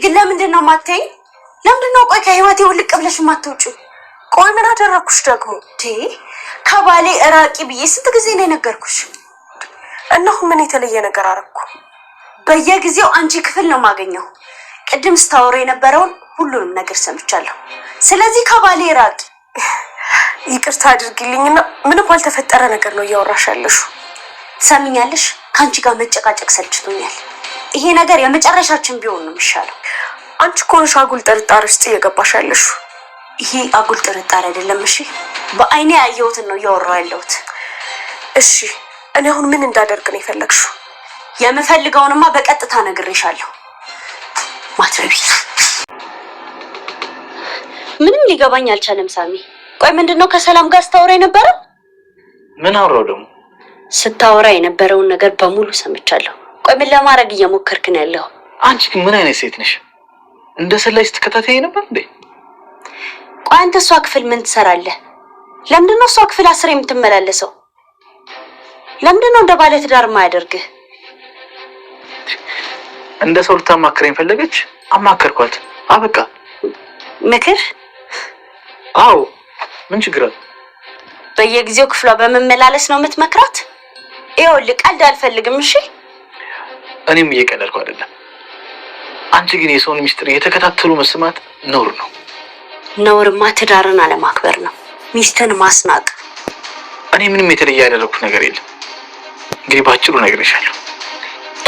ግን ለምንድነው ማተኝ? ለምንድነው ቆይ ከህይወቴ ውልቅ ብለሽ ማትወጪው? ቆይ ምን አደረኩሽ ደግሞ? ከባሌ እራቂ ብዬ ስንት ጊዜ ነው የነገርኩሽ? እነሆ ምን የተለየ ነገር አረኩ? በየጊዜው አንቺ ክፍል ነው ማገኘው። ቅድም ስታወሩ የነበረውን ሁሉንም ነገር ሰምቻለሁ። ስለዚህ ከባሌ እራቂ። ይቅርታ አድርጊልኝና ምንም ባልተፈጠረ ነገር ነው እያወራሽ ያለሽው። ትሰሚኛለሽ? ካንቺ ጋር መጨቃጨቅ ሰልችቶኛል። ይሄ ነገር የመጨረሻችን ቢሆን ነው የሚሻለው። አንቺ እኮ ነሽ አጉል ጥርጣሬ ውስጥ እየገባሽ ያለሽው። ይሄ አጉል ጥርጣሬ አይደለም። እሺ በአይኔ ያየሁትን ነው እያወራሁ ያለሁት። እሺ እኔ አሁን ምን እንዳደርግ ነው የፈለግሽው? የምፈልገውንማ በቀጥታ ነግሬሻለሁ። ማትረቢ ምንም ሊገባኝ አልቻለም ሳሚ። ቆይ ምንድነው ከሰላም ጋር ስታወራ የነበረው? ምን አወራው ደግሞ? ስታወራ የነበረውን ነገር በሙሉ ሰምቻለሁ። ቆይ ምን ለማድረግ እየሞከርክ ነው ያለው? አንቺ ግን ምን አይነት ሴት ነሽ? እንደ ሰላይ ስትከታተይ ነበር እንዴ? ቆይ አንተ እሷ ክፍል ምን ትሰራለህ? ለምንድነው እሷ ክፍል አስር የምትመላለሰው? ለምንድነው እንደ ባለ ትዳር ማያደርግህ? እንደ ሰው ልታማክረኝ ፈለገች፣ አማከርኳት፣ አበቃ። ምክር? አዎ ምን ችግር አለ? በየጊዜው ክፍሏ በመመላለስ ነው የምትመክራት? ይኸውልህ ቀልድ አልፈልግም። እሺ እኔም እየቀለድኩ አይደለም። አንቺ ግን የሰውን ሚስጥር እየተከታተሉ መስማት ነውር ነው። ነውርማ ትዳርን አለማክበር ነው፣ ሚስትን ማስናቅ። እኔ ምንም የተለየ ያደረኩት ነገር የለም። እንግዲህ ባጭሩ ነግሬሻለሁ።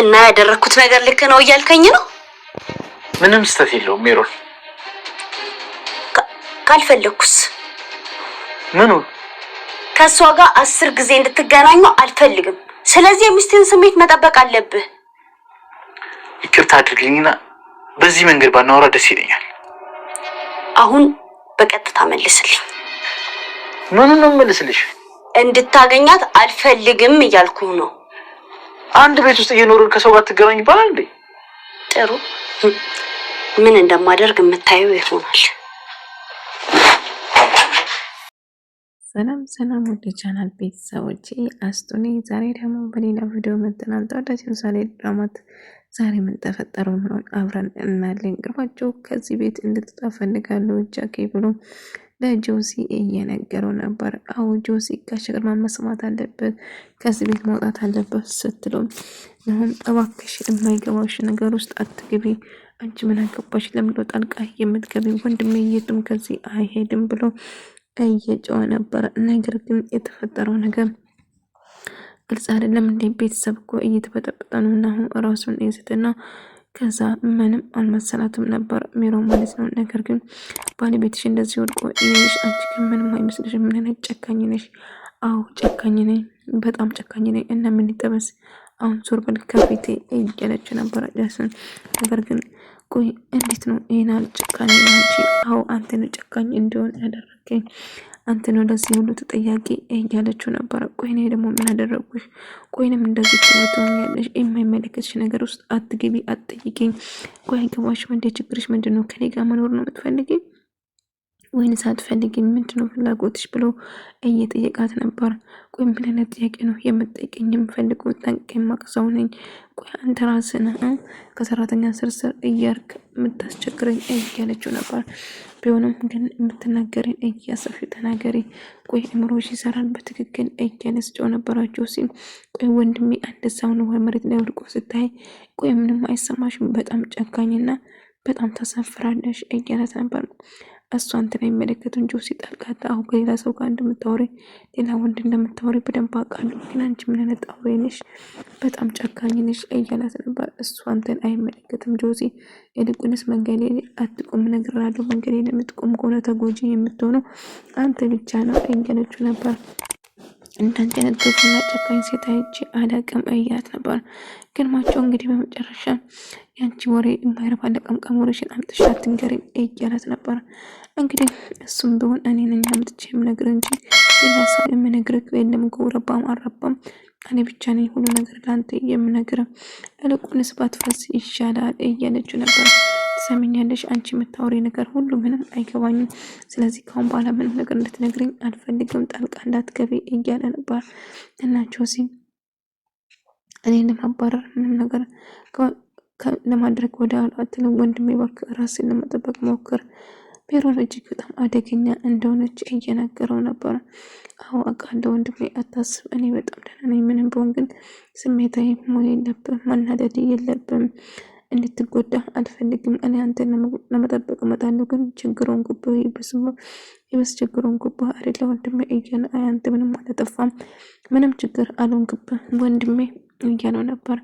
እና ያደረኩት ነገር ልክ ነው እያልከኝ ነው? ምንም ስህተት የለውም ሜሮን። ካልፈለኩስ? ምኑ? ከሷ ጋር 10 ጊዜ እንድትገናኙ አልፈልግም። ስለዚህ የሚስትን ስሜት መጠበቅ አለብህ። ይቅርታ አድርግልኝና በዚህ መንገድ ባናወራ ደስ ይለኛል። አሁን በቀጥታ መልስልኝ። ምኑን ነው መልስልሽ? እንድታገኛት አልፈልግም እያልኩ ነው። አንድ ቤት ውስጥ እየኖርን ከሰው ጋር ትገናኝ ይባላል እንዴ? ጥሩ፣ ምን እንደማደርግ የምታየው ይሆናል። ሰላም ወደ ቻናል ቤተሰቦቼ አስቱኔ ዛሬ ደግሞ በሌላ ቪዲዮ መጥተናል። ተወዳጅ ምሳሌ ድራማት ዛሬ ምን ተፈጠረው ብለን አብረን እናያለን። ግርማቸው ከዚህ ቤት እንድትወጣ ፈልጋለሁ ጃኬ ብሎ ለጆሲ እየነገረው ነበር። አዎ ጆሲ ጋሽ ግርማ መስማት አለበት፣ ከዚህ ቤት መውጣት አለበት ስትለው አሁን እባክሽ የማይገባሽ ነገር ውስጥ አትግቢ፣ አንቺ ምን አገባሽ? ለምን ጣልቃ የምትገቢ? ወንድሜ የትም ከዚህ አይሄድም ብሎ እየጮኸ ነበር። ነገር ግን የተፈጠረው ነገር ግልጽ አይደለም። እንደ ቤተሰብ እኮ እየተበጠበጠ ነው እና አሁን ራሱን ይስትና ከዛ ምንም አልመሰላትም ነበር ሜሮን ማለት ነው። ነገር ግን ባለቤትሽ እንደዚህ ወድቆ ይሄሽ አንቺ ግን ምንም አይመስልሽም? ምን አይነት ጨካኝ ነሽ? አዎ ጨካኝ ነኝ፣ በጣም ጨካኝ ነኝ እና ምን ይጠበስ አሁን ዞር በል ከፊቴ እያለች ነበር ጃስን። ነገር ግን ቆይ እንዴት ነው ይሄናል ጨካኝ አንቺ? አዎ አንተ ነው ጨካኝ እንዲሆን ያደረገኝ፣ አንተ ነው ለዚህ ሁሉ ተጠያቂ እያለችው ነበር። ቆይ እኔ ደግሞ ምን አደረኩሽ? ቆይንም እንደዚህ ትወጣኛለሽ? የማይመለከትሽ ነገር ውስጥ አትግቢ፣ አትጠይቂኝ። ቆይ አይገባሽም እንዴ? ችግርሽ ምንድነው? ከኔ ጋር መኖር ነው የምትፈልጊ ወይንስ አትፈልጊም? ምንድነው ፍላጎትሽ ብሎ እየጠየቃት ነበር። ቆይ ምን አይነት ጥያቄ ነው የምትጠይቀኝ? የምፈልገው ጠንቅቄ የማውቅ ነኝ። ቆይ አንተ ራስህ ነህ ከሰራተኛ ስርስር እያርክ የምታስቸግረኝ እያለችው ነበር። ቢሆንም ግን የምትናገረኝ እያሰብሽ ተናገሪ። ቆይ እምሮሽ ይሰራል በትክክል እያለስጨው ነበራቸው ሲል ቆይ ወንድሜ አንድ ሰው ነው መሬት ላይ ወድቆ ስታይ ቆይ ምንም አይሰማሽም? በጣም ጨካኝና በጣም ተሳፍራለሽ እያለት ነበር። እሷ አንተን አይመለከቱም ጆሲ ጣልቃታ አሁን ከሌላ ሰው ጋር እንደምታወሪ ሌላ ወንድ እንደምታወሪ በደንብ አውቃለሁ። ግን አንቺ ምን አይነት አውሬ ነሽ? በጣም ጨካኝ ነሽ እያላት ነበር። እሷ አንተን አይመለከትም ጆሲ፣ ይልቁንስ መንገዴ አትቆም እነግርሃለሁ። መንገዴ የምትቆም ከሆነ ተጎጂ የምትሆነው አንተ ብቻ ነው እያለችው ነበር። እንዳንተ አይነት ግፉና ጨካኝ ሴት አይቼ አላውቅም እያላት ነበር። ግርማቸው እንግዲህ በመጨረሻ ያንቺ ወሬ የማይረባ ለቀምቀም ወሬሽን አምጥሽ አትንገሪም እያላት ነበር። እንግዲህ እሱም ቢሆን እኔ ነኝ አምጥቼ የምነግርህ እንጂ ሌላ ሰው የምነግርህ የለም፣ ጎረባም አረባም እኔ ብቻ ነኝ ሁሉ ነገር ለአንተ የምነግርህ፣ ይልቁንስ ባትፈስ ይሻላል እያለችው ነበር። ትሰሚኛለሽ? አንቺ የምታወሪ ነገር ሁሉ ምንም አይገባኝም። ስለዚህ ካሁን በኋላ ምንም ነገር እንድትነግሪኝ አልፈልግም፣ ጣልቃ እንዳትገቢ እያለ ነበር። እናቸው እኔን ለማባረር ምንም ነገር ለማድረግ ወደ አትለው ወንድሜ እባክህ ራስን ለመጠበቅ ሞክር። ሜሮን እጅግ በጣም አደገኛ እንደሆነች እየነገረው ነበር። አዎ አውቃለሁ ወንድሜ አታስብ፣ እኔ በጣም ደህና ነኝ። ምንም ቢሆን ግን ስሜታዊ መሆን የለብም፣ ማናደድ የለብም፣ እንድትጎዳ አልፈልግም። እኔ አንተን ለመጠበቅ እመጣለሁ፣ ግን ችግሩን ጉብህ ይበስ ችግሩን ጉብህ አይደለ ወንድሜ እያለ አንተ ምንም አላጠፋም፣ ምንም ችግር አልሆንክብህ ወንድሜ እያለው ነበር።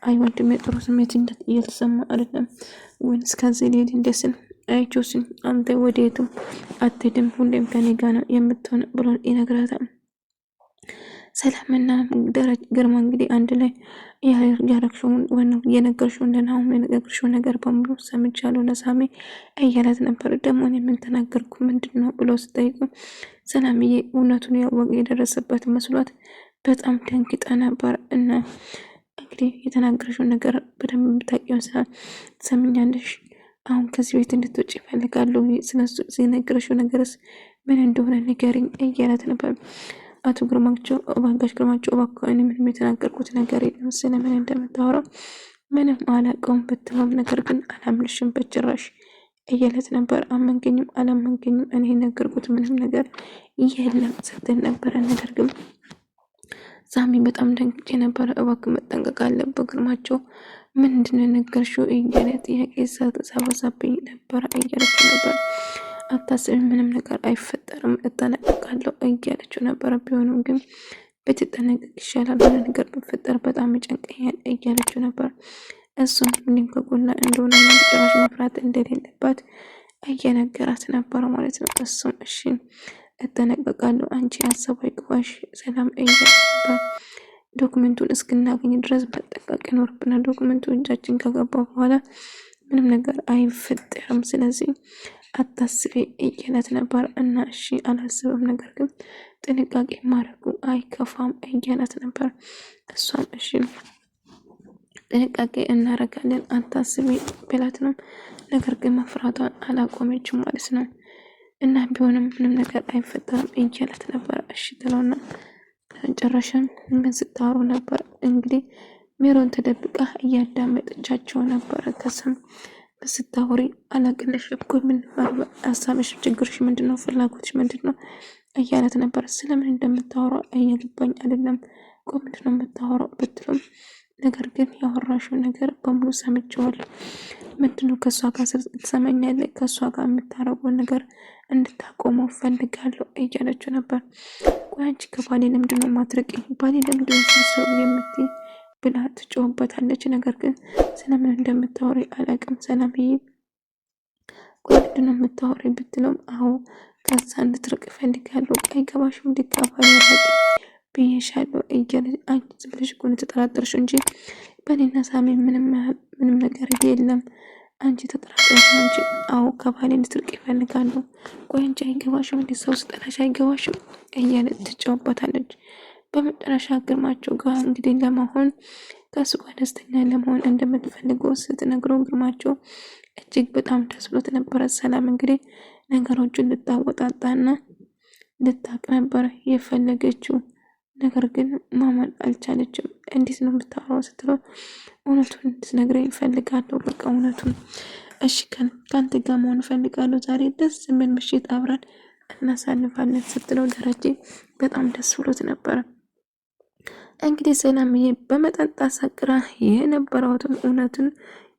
አይ ወንድሜ ጥሩ ስሜት እየተሰማ አይደለም ወይስ እስከዚህ ሌሊ እንደስን አይቾስን አንተ ወዴትም አትሄድም፣ ሁሌም ከኔ ጋር ነው የምትሆን ብሎ ይነግራታል። ሰላምና ግርማ እንግዲህ አንድ ላይ ያረግሽውን ወነው የነገርሽው እንደናው የነገርሽው ነገር በሙሉ ሰምቻለሁ ለሳሚ እያላት ነበር። ደግሞ እኔ ምን ተናገርኩ ምንድነው ብሎ ስጠይቁ ሰላምዬ እውነቱን ያወቀ የደረሰበት መስሏት በጣም ደንግጣ ነበር። እና እንግዲህ የተናገርሽው ነገር በደንብ ብታውቂው ሰምኛለሽ፣ አሁን ከዚህ ቤት እንድትወጪ እፈልጋለሁ፣ ስለሱ የነገርሽው ነገርስ ምን እንደሆነ ንገሪኝ እያላት ነበር። አቶ ግርማቸው ባንጋሽ ግርማቸው እባክህ እኔ ምንም የተናገርኩት ነገር የለም፣ ስለምን እንደምታወራው ምንም አላውቀውም ብትለውም ነገር ግን አላምንሽም በጭራሽ እያለት ነበር። አመንገኝም አላመንገኝም እኔ የነገርኩት ምንም ነገር የለም ስትል ነበረ። ነገር ግን ሳሚ በጣም ደንግጬ ነበረ፣ እባክህ መጠንቀቅ አለብህ ግርማቸው ምንድነው የነገርሽው እያለ ጥያቄ ሳበዛብኝ ነበረ እያለች ነበር። አታስቢ ምንም ነገር አይፈጠርም እጠነቀቃለሁ እያለችው ነበረ። ቢሆንም ግን ብትጠነቀቅ ይሻላል፣ ሆነ ነገር ቢፈጠር በጣም ይጨንቀኛል እያለችው ነበር። እሱም ምንም ከጎና እንደሆነ ጭራሽ መፍራት እንደሌለባት እየነገራት ነበረ ማለት ነው። እሱም እሺ እጠነቀቃለሁ አንቺ ሀሳብ አይግባሽ ሰላም እያለች ነበር። ዶክመንቱን እስክናገኝ ድረስ መጠንቀቅ ይኖርብናል። ዶክመንቱ እጃችን ከገባ በኋላ ምንም ነገር አይፈጠርም፣ ስለዚህ አታስቢ እያለት ነበር። እና እሺ አላስብም፣ ነገር ግን ጥንቃቄ ማድረጉ አይከፋም እያለት ነበር። እሷም እሺ ጥንቃቄ እናረጋለን አታስቢ ብላት ነው። ነገር ግን መፍራቷን አላቆመችም ማለት ነው። እና ቢሆንም ምንም ነገር አይፈጠርም እያለት ነበር። እሺ ትለውና መጨረሻም ምን ስታወሩ ነበር? እንግዲህ ሜሮን ተደብቃ እያዳመጠቻቸው ነበረ። ከስም ስታወሪ አላቅልሽ እኮ ምን ሀሳብሽ፣ ችግርሽ ምንድነው? ፍላጎትሽ ምንድነው? እያለት ነበር። ስለምን እንደምታወራው እየገባኝ አይደለም። ቆይ ምንድነው የምታወራው ብትሉም ነገር ግን ያወራሽው ነገር በሙሉ ሰምቼዋለሁ። ምንድነው ከሷ ጋር ትሰማኛለህ? ከሷ ጋር የምታረገው ነገር እንድታቆመው ፈልጋለሁ እያለችው ነበር። ቆይ አንቺ ከባሌ ለምንድነው ማትረቂኝ? ባሌ ለምንድነው ሰው የምትይ ብላ ትጮህበታለች። ነገር ግን ስለምን እንደምታወሪ አላውቅም ሰላምዬ፣ ቆይ ምንድነው የምታወሪ ብትለውም አዎ ከዛ እንድትርቅ ፈልጋለሁ። አይገባሽም ሊጋባል ያላቂ ብዬሻለሁ እያለች አንቺ ዝም ብለሽ እኮ ነው የተጠራጠርሽ እንጂ በኔና ሳሚ ምንም ነገር የለም። አንቺ ተጠራጠርሽ እንጂ አዎ ከባሌ እንድትርቅ ይፈልጋሉ። ቆይ አንቺ አይገባሽም እንዴ? ሰው ስጠላሽ አይገባሽም እያለች ትጫወታለች። በመጨረሻ ግርማቸው ጋር እንግዲህ ለመሆን ከሱ ጋር ደስተኛ ለመሆን እንደምትፈልገው ስትነግረው ግርማቸው እጅግ በጣም ደስ ብሎት ነበረ። ሰላም እንግዲህ ነገሮችን ልታወጣጣና ልታቅ ነበረ የፈለገችው። ነገር ግን ማመን አልቻለችም። እንዴት ነው የምታወራው ስትለው እውነቱን እንድትነግረኝ እፈልጋለሁ። በቃ እውነቱን እሺ ከአንተ ጋር መሆን እፈልጋለሁ። ዛሬ ደስ የሚል ምሽት አብረን እናሳልፋለን ስትለው ደረጀ በጣም ደስ ብሎት ነበረ። እንግዲህ ሰላምዬ በመጠጥ አሳቅራ የነበረውትን እውነቱን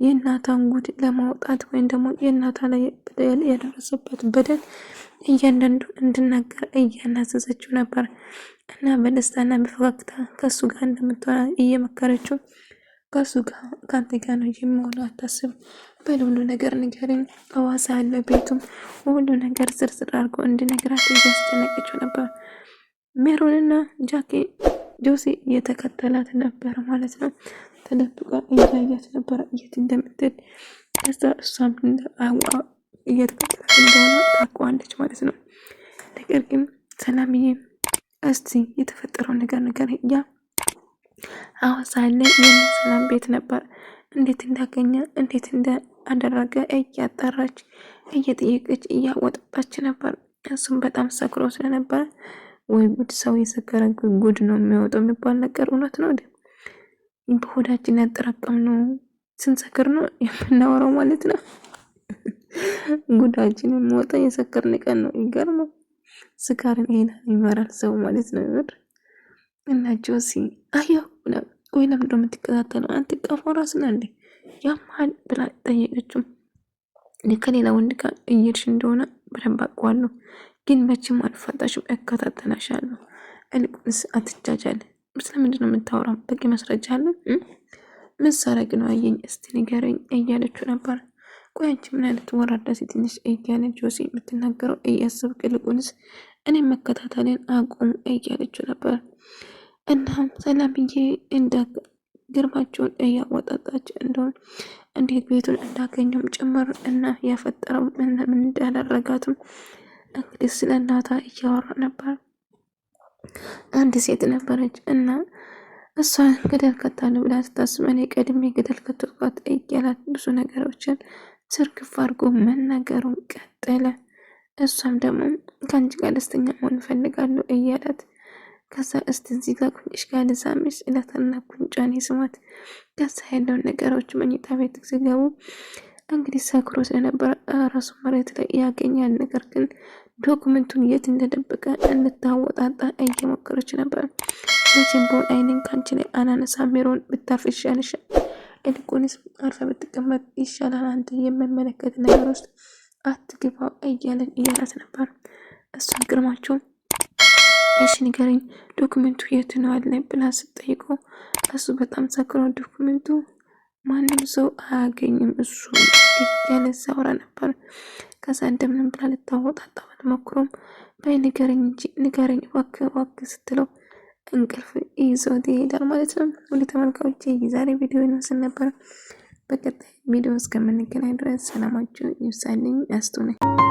የእናቷን ጉድ ለማውጣት ወይም ደግሞ የእናቷ ላይ የደረሰበት በደል እያንዳንዱ እንድናገር እያናዘዘችው ነበር እና በደስታና በፈገግታ ከሱ ጋር እንደምትሆን እየመከረችው ከሱ ጋር ከአንተ ጋር ነው የሚሆነው፣ አታስብ፣ በሁሉ ነገር ንገረኝ፣ አዋሳ አለ ቤቱም ሁሉ ነገር ዝርዝር አድርጎ እንድነግራት እያስጨነቀችው ነበር። ሜሮንና ጆሲ እየተከተላት ነበር ማለት ነው። ተደብቃ እያያት ነበር የት እንደምትሄድ። ከዛ እሷም እየተከተላት እንደሆነ ታውቀዋለች ማለት ነው። ነገር ግን ሰላምዬ እስቲ የተፈጠረው ነገር ያ ሐዋሳ ላይ የሰላም ቤት ነበር፣ እንዴት እንዳገኘ እንዴት እንዳደረገ እያጣራች እየጠየቀች እያወጣች ነበር። እሱም በጣም ሰክሮ ስለነበር ወይ ጉድ፣ ሰው የሰከረ ጉድ ነው የሚወጣው የሚባል ነገር እውነት ነው። በሆዳችን ያጠራቀምነው ስንሰክር ነው የምናወራው ማለት ነው። ጉዳችንን ሞታ የሰከርን ቀን ነው። ይገርማል። ስካርን ይሄን ይመራል ሰው ማለት ነው። እና ጆሲ አየሁ ወይ ለምንድነው የምትከታተለው? አንተ ቀፎ ራስና እንዴ ያማል ብላ ጠየቀችው። ከሌላ ወንድ ጋር እየሄድሽ እንደሆነ በደንብ አውቀዋለሁ፣ ግን መቼም አልፋታሽም፣ እከታተላሻለሁ። እንቁንስ አትጃጃል። ስለምንድነው የምታወራው? በቂ መስረጃ አለ? ምን ሳረግ ነው አየኝ እስቲ ንገረኝ እያለችው ነበር። ቆይ አንቺ ምን አይነት ወራዳ ሴት ነሽ እያለ ጆሲ የምትናገረው እያሰብክ ልቁንስ እኔም መከታተልን አቁም እያለችው ነበር። እናም ሰላምዬ እንደ ግርማቸውን እያወጣጣች እንደሆን እንዴት ቤቱን እንዳገኘም ጭምር እና ያፈጠረው ምን እንዳደረጋትም እንግዲህ ስለ እናቷ እያወራ ነበር። አንድ ሴት ነበረች እና እሷን ገደል ከታለ ብላ ስታስብ እኔ ቀድሜ ገደል ከተቷት እያላት ብዙ ነገሮችን ስርክፍ አድርጎ መናገሩን ቀጠለ። እሷም ደግሞ ከአንቺ ጋር ደስተኛ መሆን እፈልጋለሁ እያላት ከዛ እስቲ እዚህ ጋር ኩንጭሽ ጋር ልሳምሽ እላትና ኩንጫኔ ስማት። ከዛ ያለውን ነገሮች መኝታ ቤት ሲገቡ እንግዲህ ሰክሮ ስለነበረ ራሱ መሬት ላይ ያገኛል። ነገር ግን ዶክመንቱን የት እንደደበቀ እንድታወጣጣ እየሞከረች ነበር። መቼም በሆን አይንን ከአንቺ ላይ አናነሳ፣ ሜሮን ብታርፍ ይሻልሻል፣ ይልቁንስ አርፈ ብትቀመጥ ይሻላል፣ አንተ የምመለከት ነገር ውስጥ አትግባው እያላት ነበር። እሷን ግርማቸው እሺ ንገረኝ ዶክመንቱ የት ነው አለ ብላ ስትጠይቀው እሱ በጣም ሰክሮ ዶክመንቱ ማንም ሰው አያገኝም እሱ እያለ ሲያወራ ነበር። ከዛ እንደምንም ብላ ልታወጣጣት ሞክሮም በይ ንገረኝ እንጂ ንገረኝ እባክህ ስትለው እንቅልፍ ይዞት ይሄዳል ማለት ነው። ወደ ተመልካዮቼ የዛሬ ቪዲዮ ይመስል ነበር። በቀጣይ ቪዲዮ እስከምንገናኝ ድረስ ሰላማችሁ ይብዛልኝ። አስቱ ነኝ።